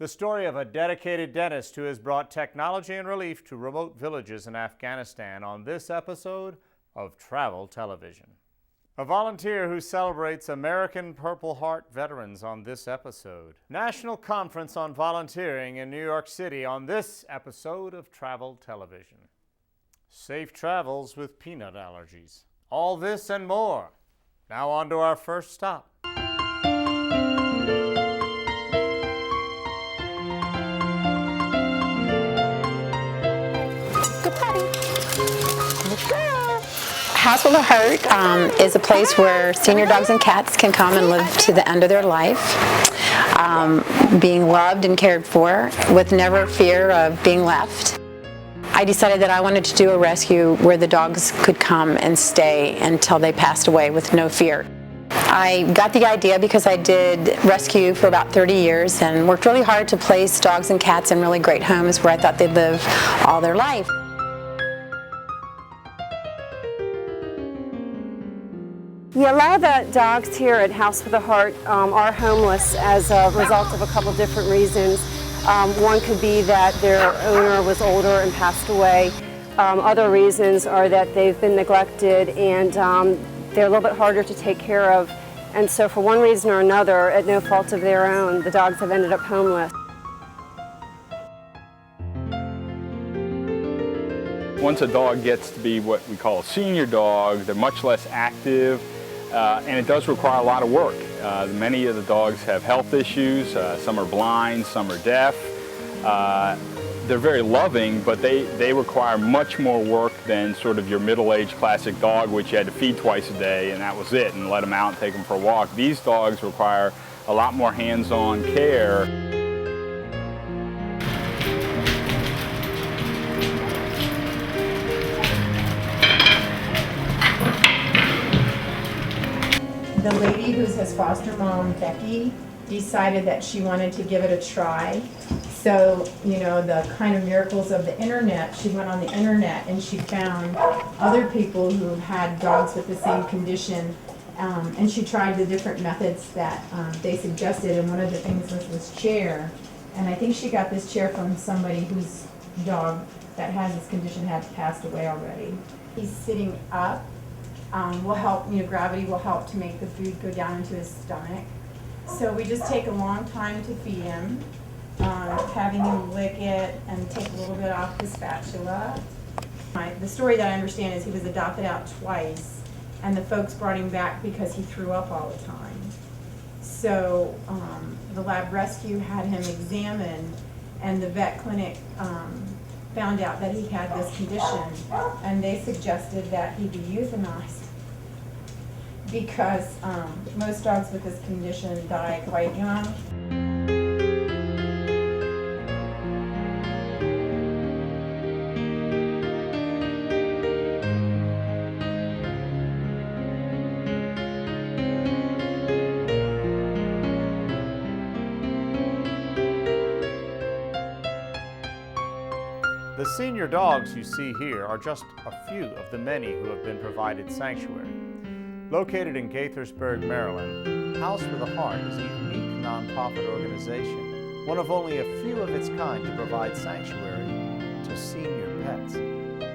The story of a dedicated dentist who has brought technology and relief to remote villages in Afghanistan on this episode of Travel Television. A volunteer who celebrates American Purple Heart veterans on this episode. National Conference on Volunteering in New York City on this episode of Travel Television. Safe travels with peanut allergies. All this and more. Now on to our first stop. House with a Heart is a place where senior dogs and cats can come and live to the end of their life, being loved and cared for with never fear of being left. I decided that I wanted to do a rescue where the dogs could come and stay until they passed away with no fear. I got the idea because I did rescue for about 30 years and worked really hard to place dogs and cats in really great homes where I thought they'd live all their life. Yeah, a lot of the dogs here at House with a Heart are homeless as a result of a couple different reasons. One could be that their owner was older and passed away. Other reasons are that they've been neglected and they're a little bit harder to take care of. And so for one reason or another, at no fault of their own, the dogs have ended up homeless. Once a dog gets to be what we call a senior dog, they're much less active. And it does require a lot of work. Many of the dogs have health issues. Some are blind, some are deaf. They're very loving, but they require much more work than sort of your middle-aged classic dog, which you had to feed twice a day and that was it, and let them out and take them for a walk. These dogs require a lot more hands-on care. The lady who's his foster mom, Becky, decided that she wanted to give it a try. So, you know, the kind of miracles of the internet, she went on the internet and she found other people who had dogs with the same condition, and she tried the different methods that they suggested, and one of the things was this chair. And I think she got this chair from somebody whose dog that has this condition had passed away already. He's sitting up. Will help, gravity will help to make the food go down into his stomach. So we just take a long time to feed him, having him lick it and take a little bit off the spatula. The story that I understand is he was adopted out twice, and the folks brought him back because he threw up all the time. So the lab rescue had him examined, and the vet clinic found out that he had this condition, and they suggested that he be euthanized because most dogs with this condition die quite young. The senior dogs you see here are just a few of the many who have been provided sanctuary. Located in Gaithersburg, Maryland, House with a Heart is a unique nonprofit organization, one of only a few of its kind to provide sanctuary to senior pets.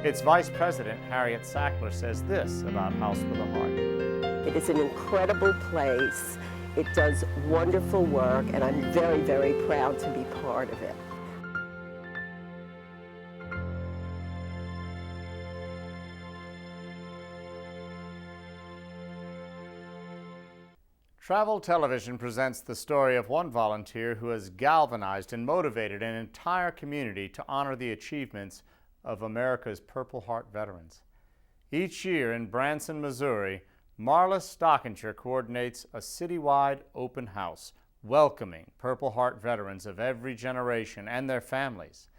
Its vice president, Harriet Sackler, says this about House with a Heart. It is an incredible place. It does wonderful work, and I'm very, very proud to be part of it. Travel Television presents the story of one volunteer who has galvanized and motivated an entire community to honor the achievements of America's Purple Heart veterans. Each year in Branson, Missouri, Marla Stockinger coordinates a citywide open house welcoming Purple Heart veterans of every generation and their families.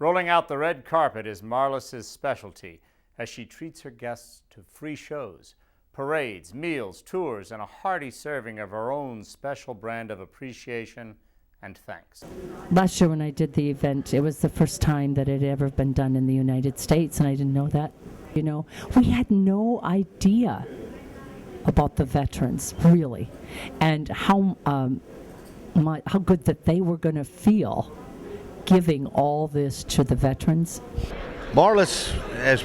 Rolling out the red carpet is Marla's specialty as she treats her guests to free shows, parades, meals, tours, and a hearty serving of her own special brand of appreciation and thanks. Last year when I did the event, it was the first time that it had ever been done in the United States, and I didn't know that. We had no idea about the veterans, really, and how how good that they were going to feel giving all this to the veterans. Marlis has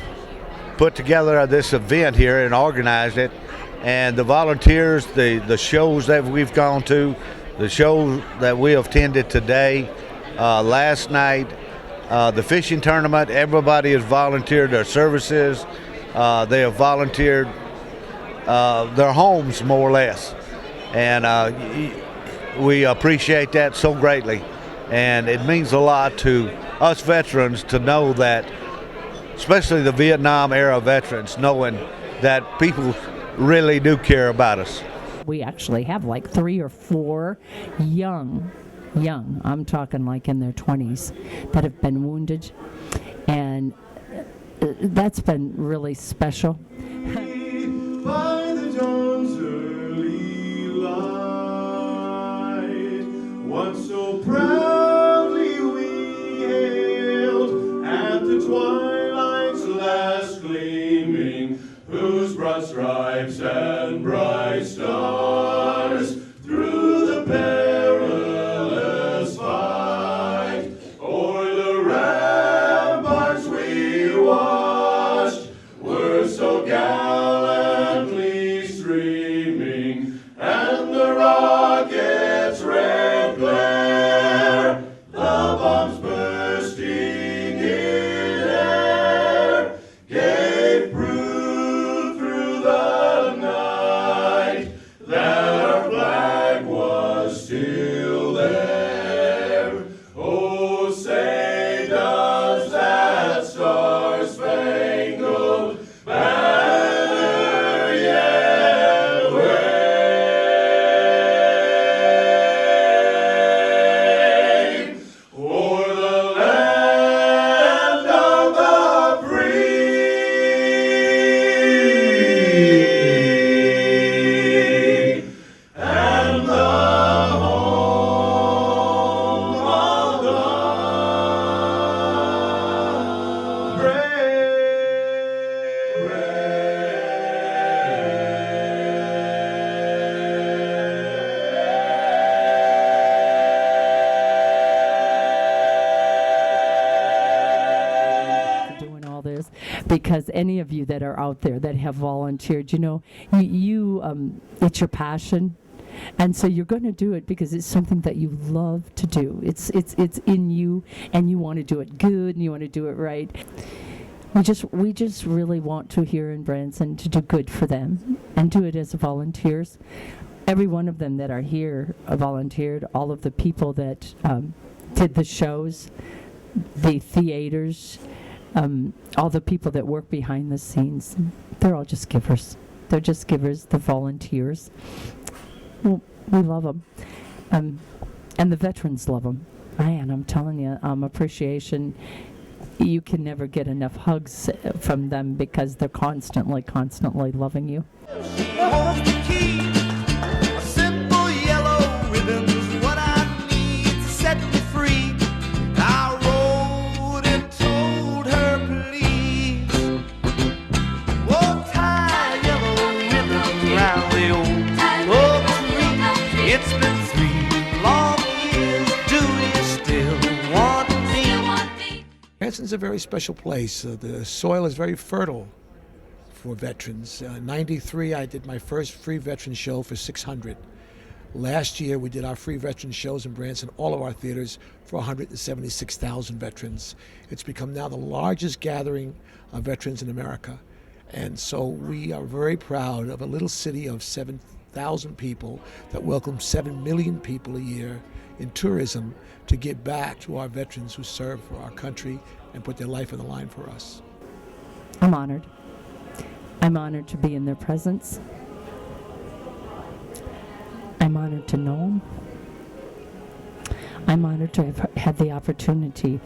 put together this event here and organized it, and the volunteers, the shows that we've gone to, the shows that we have attended today, last night, the fishing tournament, everybody has volunteered their services. They have volunteered their homes, more or less, and we appreciate that so greatly. And it means a lot to us veterans to know that, especially the Vietnam era veterans, knowing that people really do care about us. We actually have like 3 or 4 young, I'm talking like in their 20s, that have been wounded, and that's been really special. By the dawn's early light, once so proudly we hailed, at the twilight's last gleaming, whose broad stripes and bright stars through the perilous fight o'er the ramparts we watched were so gallantly streaming, and the rockets' red glare, the bombs bursting in air, gave proof through the night that our flag was still there. Oh, say does that star-spangled banner yet wave o'er the land of the free and the home of the Doing all this, because any of you that are out there that have volunteered, you it's your passion, and so you're going to do it because it's something that you love to do. It's in you, and you want to do it good, and you want to do it right. We just really want to here in Branson to do good for them and do it as volunteers. Every one of them that are here volunteered. All of the people that did the shows, the theaters, all the people that work behind the scenes, they're all just givers. They're just givers, the volunteers. Well, we love them. And the veterans love them. Man, I'm telling you, appreciation. You can never get enough hugs from them because they're constantly loving you. A simple yellow ribbon's what I need to set me free. I wrote and told her please. Oh, tie a yellow ribbon round the oak tree. It's been 3 long years. Do you still want me? Branson's a very special place. The soil is very fertile for veterans. In '93, I did my first free veteran show for 600. Last year, we did our free veteran shows in Branson, all of our theaters, for 176,000 veterans. It's become now the largest gathering of veterans in America. And so we are very proud of a little city of 7,000 people that welcomes 7 million people a year in tourism to give back to our veterans who serve for our country and put their life on the line for us. I'm honored. I'm honored to be in their presence. I'm honored to know them. I'm honored to have had the opportunity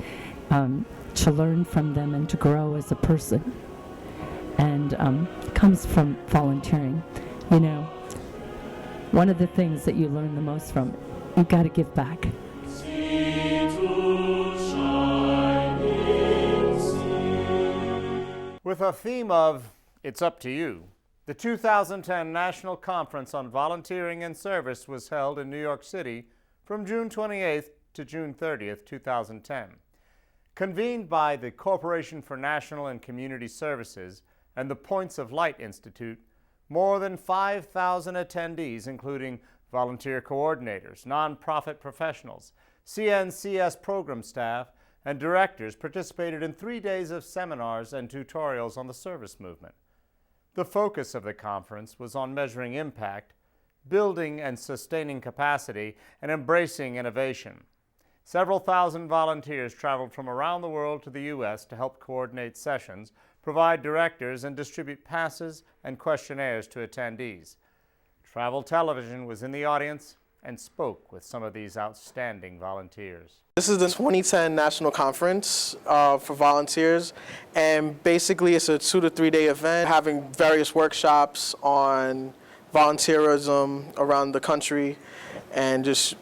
to learn from them and to grow as a person. And comes from volunteering. You know, one of the things that you learn the most from, you've got to give back. With a theme of It's Up to You, the 2010 National Conference on Volunteering and Service was held in New York City from June 28th to June 30th, 2010. Convened by the Corporation for National and Community Services and the Points of Light Institute, more than 5,000 attendees, including volunteer coordinators, nonprofit professionals, CNCS program staff, and directors, participated in 3 days of seminars and tutorials on the service movement. The focus of the conference was on measuring impact, building and sustaining capacity, and embracing innovation. Several thousand volunteers traveled from around the world to the U.S. to help coordinate sessions, provide directors, and distribute passes and questionnaires to attendees. Travel Television was in the audience and spoke with some of these outstanding volunteers. This is the 2010 National Conference for volunteers, and basically it's a 2 to 3 day event having various workshops on volunteerism around the country, and just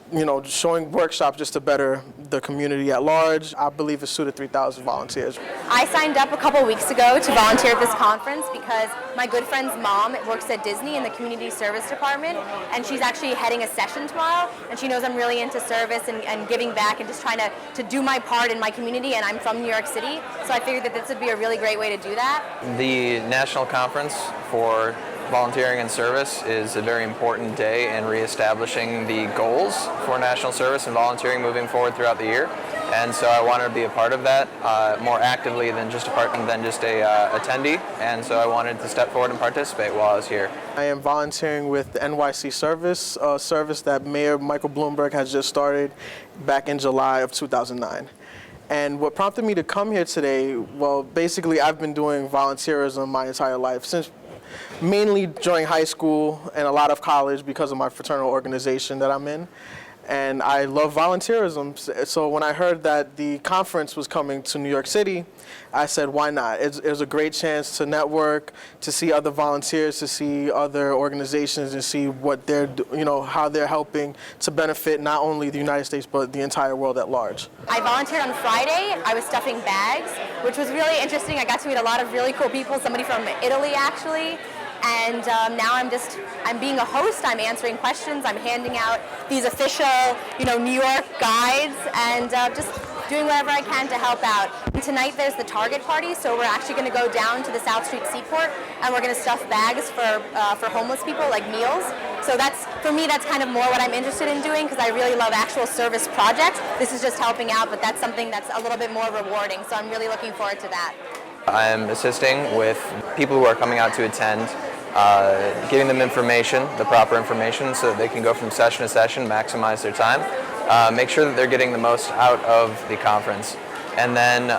showing workshops just to better the community at large. I believe it's 2,000 to 3,000 volunteers. I signed up a couple weeks ago to volunteer at this conference because my good friend's mom works at Disney in the community service department, and she's actually heading a session tomorrow, and she knows I'm really into service and giving back and just trying to do my part in my community, and I'm from New York City, so I figured that this would be a really great way to do that. The National Conference for Volunteering and Service is a very important day in reestablishing the goals for national service and volunteering moving forward throughout the year. And so I wanted to be a part of that more actively than just a attendee. And so I wanted to step forward and participate while I was here. I am volunteering with the NYC Service, a service that Mayor Michael Bloomberg has just started back in July of 2009. And what prompted me to come here today, well, basically I've been doing volunteerism my entire life, since mainly during high school and a lot of college because of my fraternal organization that I'm in. And I love volunteerism. So when I heard that the conference was coming to New York City, I said, why not? It was a great chance to network, to see other volunteers, to see other organizations, and see what they're, how they're helping to benefit not only the United States, but the entire world at large. I volunteered on Friday. I was stuffing bags, which was really interesting. I got to meet a lot of really cool people, somebody from Italy actually. And now I'm being a host, I'm answering questions, I'm handing out these official, New York guides, and just doing whatever I can to help out. And tonight there's the Target party, so we're actually going to go down to the South Street Seaport, and we're going to stuff bags for homeless people, like meals. So for me, that's kind of more what I'm interested in doing, because I really love actual service projects. This is just helping out, but that's something that's a little bit more rewarding, so I'm really looking forward to that. I'm assisting with people who are coming out to attend, giving them information, the proper information, so that they can go from session to session, maximize their time, make sure that they're getting the most out of the conference. And then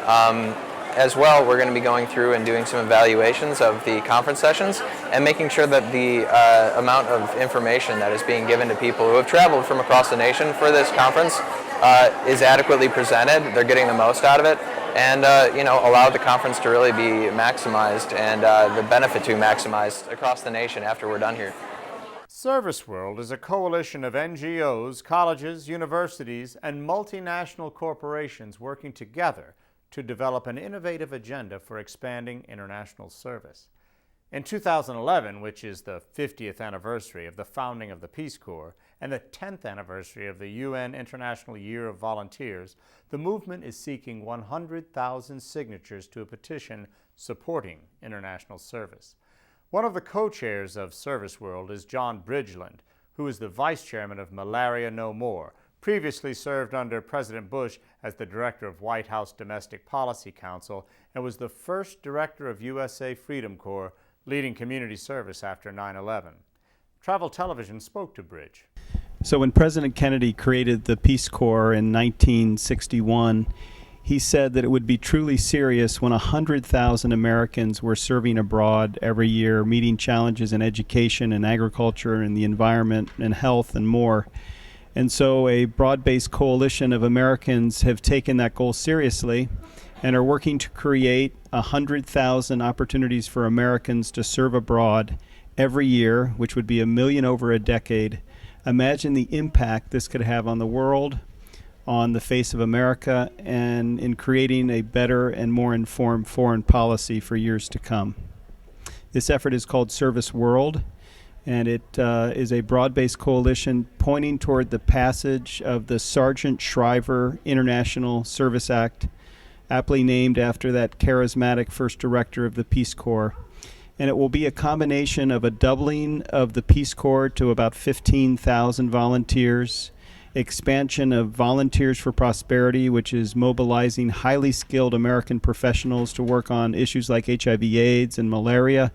as well, we're going to be going through and doing some evaluations of the conference sessions and making sure that the amount of information that is being given to people who have traveled from across the nation for this conference is adequately presented, they're getting the most out of it, and allow the conference to really be maximized and the benefit to be maximized across the nation after we're done here. Service World is a coalition of NGOs, colleges, universities, and multinational corporations working together to develop an innovative agenda for expanding international service. In 2011, which is the 50th anniversary of the founding of the Peace Corps and the 10th anniversary of the UN International Year of Volunteers, the movement is seeking 100,000 signatures to a petition supporting international service. One of the co-chairs of Service World is John Bridgeland, who is the vice chairman of Malaria No More, previously served under President Bush as the director of White House Domestic Policy Council, and was the first director of USA Freedom Corps, leading community service after 9/11. Travel Television spoke to Bridge. So when President Kennedy created the Peace Corps in 1961, he said that it would be truly serious when 100,000 Americans were serving abroad every year, meeting challenges in education and agriculture and the environment and health and more. And so a broad-based coalition of Americans have taken that goal seriously and are working to create 100,000 opportunities for Americans to serve abroad every year, which would be 1 million over a decade. Imagine the impact this could have on the world, on the face of America, and in creating a better and more informed foreign policy for years to come. This effort is called Service World, and it is a broad-based coalition pointing toward the passage of the Sargent Shriver International Service Act, aptly named after that charismatic first director of the Peace Corps. And it will be a combination of a doubling of the Peace Corps to about 15,000 volunteers, expansion of Volunteers for Prosperity, which is mobilizing highly skilled American professionals to work on issues like HIV/AIDS and malaria,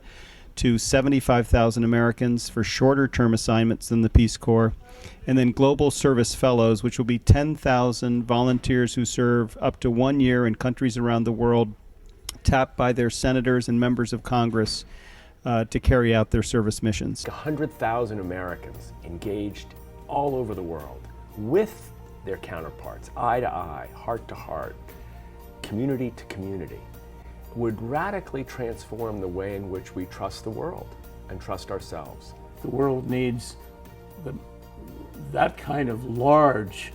to 75,000 Americans for shorter term assignments than the Peace Corps, and then Global Service Fellows, which will be 10,000 volunteers who serve up to 1 year in countries around the world, tapped by their senators and members of Congress to carry out their service missions. 100,000 Americans engaged all over the world with their counterparts, eye to eye, heart to heart, community to community, would radically transform the way in which we trust the world and trust ourselves. The world needs that kind of large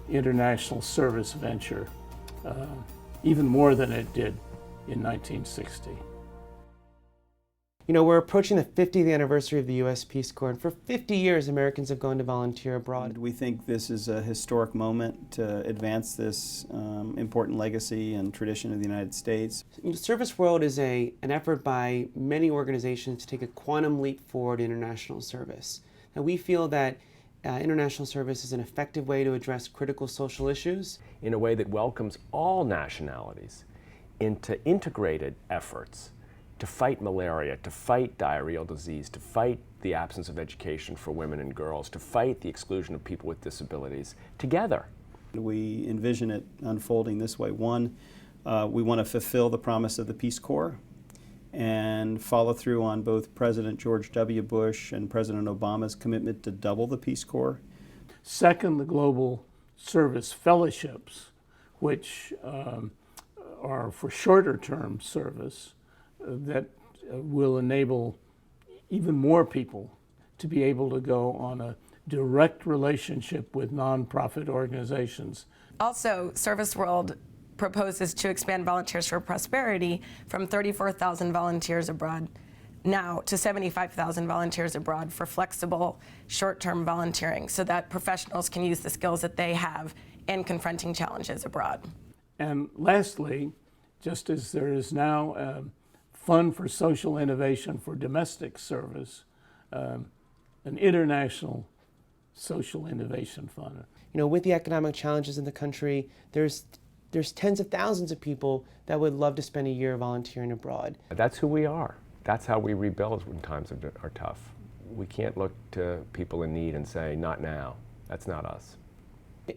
international service venture, even more than it did in 1960. You know, we're approaching the 50th anniversary of the U.S. Peace Corps, and for 50 years Americans have gone to volunteer abroad. We think this is a historic moment to advance this important legacy and tradition of the United States. Service World is an effort by many organizations to take a quantum leap forward in international service. And we feel that international service is an effective way to address critical social issues. In a way that welcomes all nationalities into integrated efforts to fight malaria, to fight diarrheal disease, to fight the absence of education for women and girls, to fight the exclusion of people with disabilities, together. We envision it unfolding this way. One, we want to fulfill the promise of the Peace Corps and follow through on both President George W. Bush and President Obama's commitment to double the Peace Corps. Second, the Global Service Fellowships, which are for shorter term service, that will enable even more people to be able to go on a direct relationship with nonprofit organizations. Also, Service World proposes to expand Volunteers for Prosperity from 34,000 volunteers abroad now to 75,000 volunteers abroad for flexible, short-term volunteering so that professionals can use the skills that they have in confronting challenges abroad. And lastly, just as there is now Fund for Social Innovation for Domestic Service, an international social innovation fund. You know, with the economic challenges in the country, there's tens of thousands of people that would love to spend a year volunteering abroad. That's who we are. That's how we rebuild when times are tough. We can't look to people in need and say, not now. That's not us.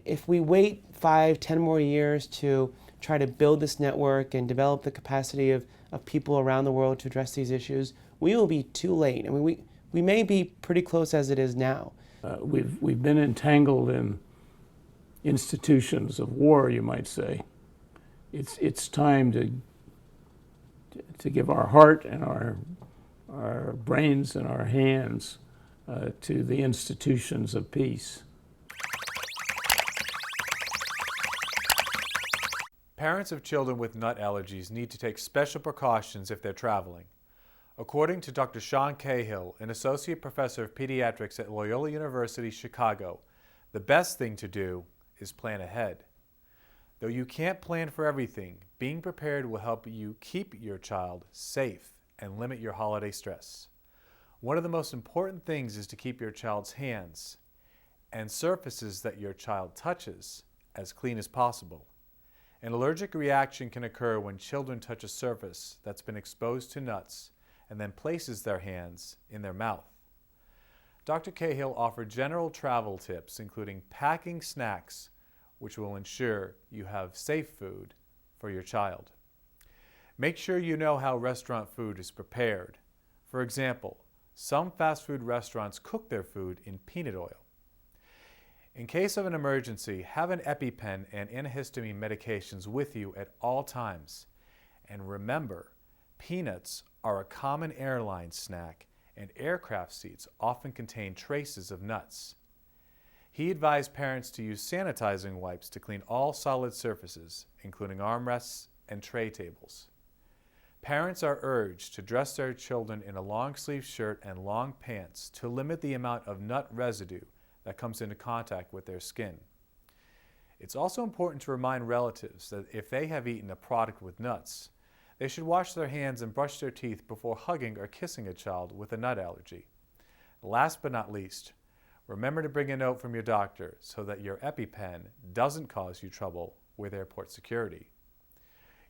If we wait 5, 10 more years to try to build this network and develop the capacity of people around the world to address these issues, we will be too late. I mean, we may be pretty close as it is now. We've been entangled in institutions of war, you might say. It's time to give our heart and our brains and our hands to the institutions of peace. Parents of children with nut allergies need to take special precautions if they're traveling. According to Dr. Sean Cahill, an associate professor of pediatrics at Loyola University, Chicago, the best thing to do is plan ahead. Though you can't plan for everything, being prepared will help you keep your child safe and limit your holiday stress. One of the most important things is to keep your child's hands and surfaces that your child touches as clean as possible. An allergic reaction can occur when children touch a surface that's been exposed to nuts and then places their hands in their mouth. Dr. Cahill offered general travel tips, including packing snacks, which will ensure you have safe food for your child. Make sure you know how restaurant food is prepared. For example, some fast food restaurants cook their food in peanut oil. In case of an emergency, have an EpiPen and antihistamine medications with you at all times. And remember, peanuts are a common airline snack, and aircraft seats often contain traces of nuts. He advised parents to use sanitizing wipes to clean all solid surfaces, including armrests and tray tables. Parents are urged to dress their children in a long-sleeve shirt and long pants to limit the amount of nut residue that comes into contact with their skin. It's also important to remind relatives that if they have eaten a product with nuts, they should wash their hands and brush their teeth before hugging or kissing a child with a nut allergy. Last but not least, remember to bring a note from your doctor so that your EpiPen doesn't cause you trouble with airport security.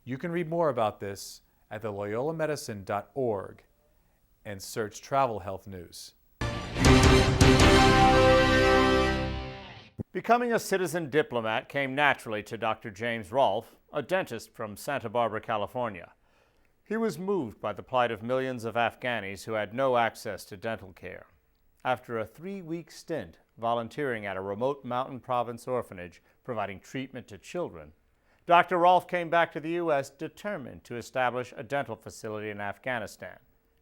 You can read more about this at the loyolamedicine.org and search Travel Health News. Becoming a citizen diplomat came naturally to Dr. James Rolfe, a dentist from Santa Barbara, California. He was moved by the plight of millions of Afghanis who had no access to dental care. After a 3-week stint volunteering at a remote mountain province orphanage providing treatment to children, Dr. Rolfe came back to the U.S. determined to establish a dental facility in Afghanistan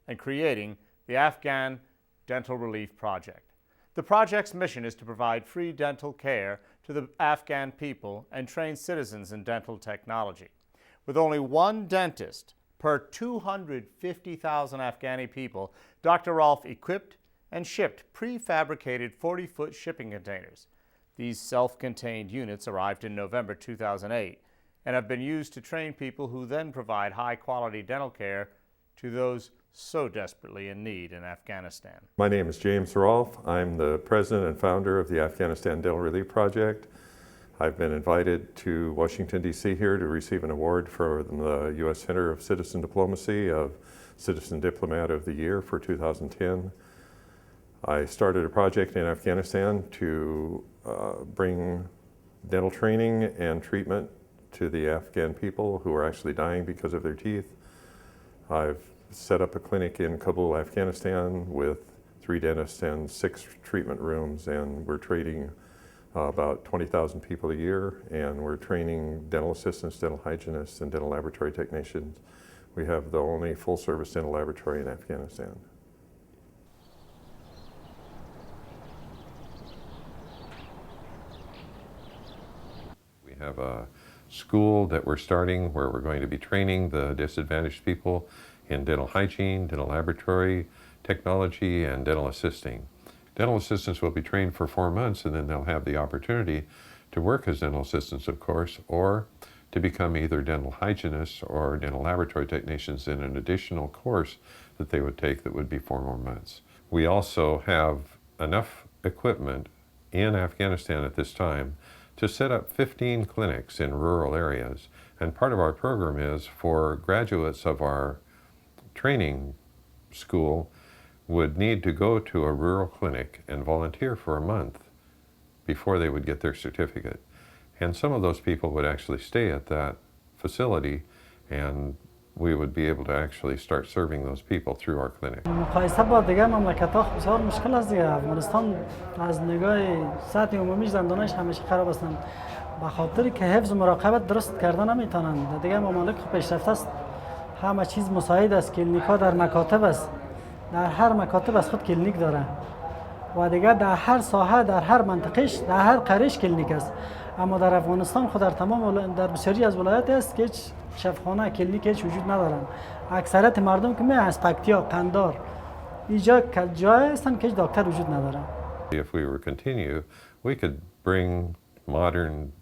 and creating the Afghan Dental Relief Project. The project's mission is to provide free dental care to the Afghan people and train citizens in dental technology. With only one dentist per 250,000 Afghani people, Dr. Rolfe equipped and shipped prefabricated 40-foot shipping containers. These self-contained units arrived in November 2008 and have been used to train people who then provide high-quality dental care to those so desperately in need in Afghanistan. My name is James Rolfe. I'm the president and founder of the Afghanistan Dental Relief Project. I've been invited to Washington, D.C. here to receive an award from the U.S. Center of Citizen Diplomacy of Citizen Diplomat of the Year for 2010. I started a project in Afghanistan to bring dental training and treatment to the Afghan people who are actually dying because of their teeth. I've set up a clinic in Kabul, Afghanistan with 3 dentists and 6 treatment rooms, and we're treating about 20,000 people a year, and we're training dental assistants, dental hygienists, and dental laboratory technicians. We have the only full-service dental laboratory in Afghanistan. We have a school that we're starting where we're going to be training the disadvantaged people in dental hygiene, dental laboratory technology, and dental assisting. Dental assistants will be trained for 4 months, and then they'll have the opportunity to work as dental assistants, of course, or to become either dental hygienists or dental laboratory technicians in an additional course that they would take that would be 4 more months. We also have enough equipment in Afghanistan at this time to set up 15 clinics in rural areas. And part of our program is for graduates of our training school would need to go to a rural clinic and volunteer for a month before they would get their certificate. And some of those people would actually stay at that facility, and we would be able to actually start serving those people through our clinic. مقایسه با دیگر مملکت‌ها بسیار مشکل است دیگه. افغانستان از نگاه سطح عمومی زندانش همیشه خراب هستند. به خاطر که حفظ و مراقبت درست کردن نمیتونند. دیگه ممالک پیشرفته است. همه چیز مساعد است. کلینیک‌ها در مکاتب است. در هر مکاتب از خود کلینیک داره. و دیگه در هر ساحه، در هر منطقهش، در هر قریش کلینیک است. اما در افغانستان خود در بسیاری از ولایات است که هیچ شفاخانه کلینیک هیچ وجود ندارن. اکثریت مردم که از پکتیا، قندار اینجا جای هستن که هیچ دکتر وجود نداره. If we were to continue, we could bring modern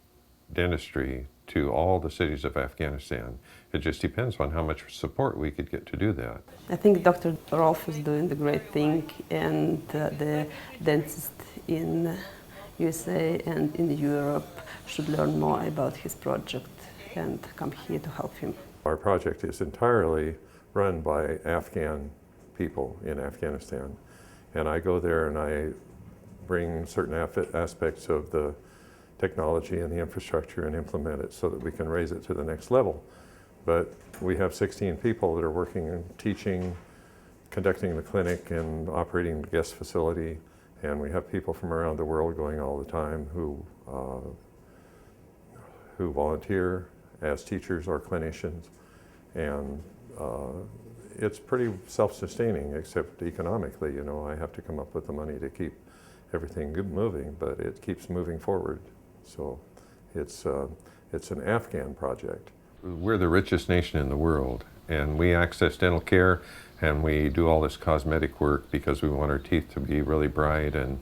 dentistry to all the cities of Afghanistan. It just depends on how much support we could get to do that. I think Dr. Rolfe is doing the great thing, and the dentists in USA and in Europe should learn more about his project and come here to help him. Our project is entirely run by Afghan people in Afghanistan, and I go there and I bring certain aspects of the technology and the infrastructure and implement it so that we can raise it to the next level. But we have 16 people that are working and teaching, conducting the clinic and operating the guest facility, and we have people from around the world going all the time who volunteer as teachers or clinicians, and it's pretty self-sustaining, except economically. You know, I have to come up with the money to keep everything moving, but it keeps moving forward. So it's an Afghan project. We're the richest nation in the world, And we access dental care, and we do all this cosmetic work because we want our teeth to be really bright, and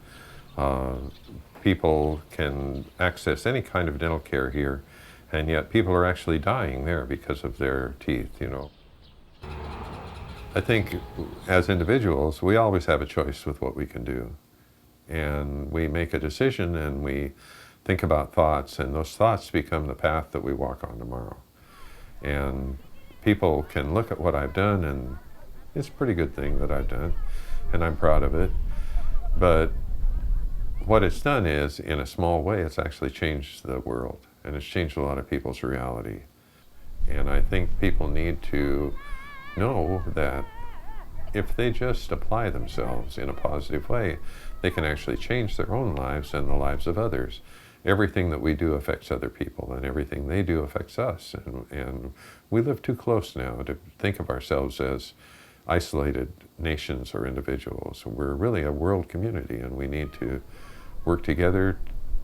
people can access any kind of dental care here, and yet people are actually dying there because of their teeth, you know. I think as individuals, we always have a choice with what we can do. And we make a decision and we think about thoughts, and those thoughts become the path that we walk on tomorrow. And people can look at what I've done, and it's a pretty good thing that I've done, and I'm proud of it. But what it's done is, in a small way, it's actually changed the world, and it's changed a lot of people's reality. And I think people need to know that if they just apply themselves in a positive way, they can actually change their own lives and the lives of others. Everything that we do affects other people, and everything they do affects us. And we live too close now to think of ourselves as isolated nations or individuals. We're really a world community, and we need to work together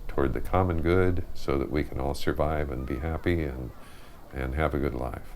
toward the common good so that we can all survive and be happy and have a good life.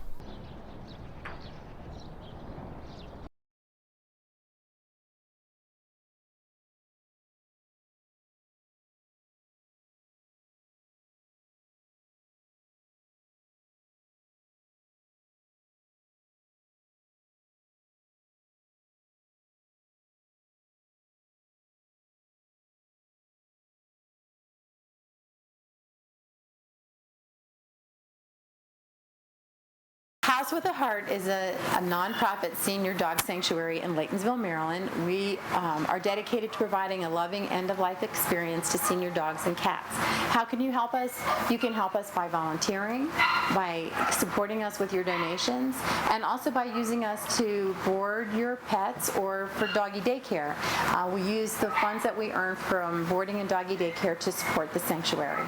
House with a Heart is a nonprofit senior dog sanctuary in Laytonsville, Maryland. We are dedicated to providing a loving end-of-life experience to senior dogs and cats. How can you help us? You can help us by volunteering, by supporting us with your donations, and also by using us to board your pets or for doggy daycare. We use the funds that we earn from boarding and doggy daycare to support the sanctuary.